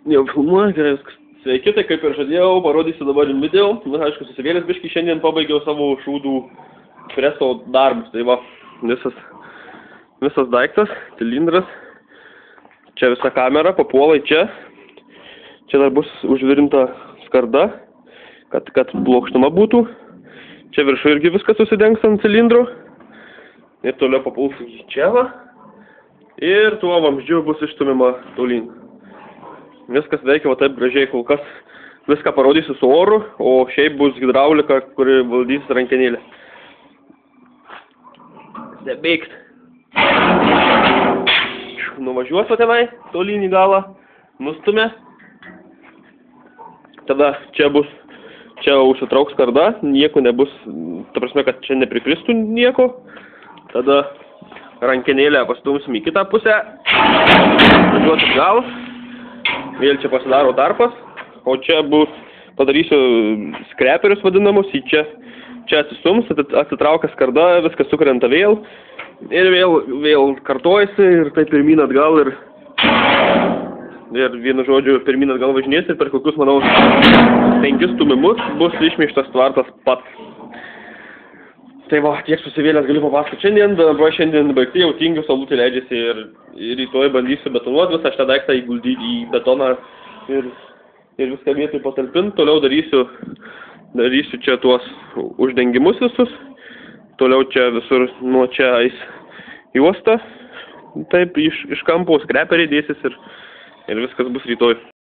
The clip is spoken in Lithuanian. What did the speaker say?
Jau filmuoju, gerai viskas. Sveiki, tai kaip ir žadėjau, parodysiu dabar jums video. Na, aišku, susivėlęs biškį šiandien pabaigiau savo šūdų preso darbus. Tai va, visas daiktas, cilindras. Čia visa kamera, papuola į čia. Čia dar bus užvirinta skarda, kad plokštuma būtų. Čia viršų irgi viskas susidengs ant cilindro. Ir toliau papuls į čia va. Ir tuo vamzdžiu bus išstumima tolyn. Viskas veikia va taip gražiai, kol kas viską parodysiu su oru, o šiaip bus hidraulika, kuri valdys rankenėlę. Stebėkt. Nuvažiuos va tenai, tolyn į galą, nustumė. Tada čia užsitrauks skarda, nieko nebus, ta prasme, kad čia neprikristų nieko. Tada rankenėlę pastumsim į kitą pusę, važiuos atgal. Vėl čia pasidaro tarpas, o čia bus, padarysiu skreperius vadinamus, į čia atsistums, atsitraukia skarda, viskas sukrenta vėl, ir vėl kartojasi, ir tai pirmyn atgal, ir vienu žodžiu pirmyn atgal važinės, ir per kokius, manau, 5 stumimus bus išmeštas tvartas pats. Tai va, tiek susivėlęs galiu papasakoti šiandien, dabar šiandien baigti, jau tingiu, saulutė leidžiasi ir rytoj bandysiu betonuoti visą šitą daiktą, įguldyti į betoną ir viską vietoj patalpinti. Toliau darysiu čia tuos uždengimus visus, toliau čia visur nuo čia eis juosta, taip iš kampo skreperiai dėsis ir viskas bus rytoj.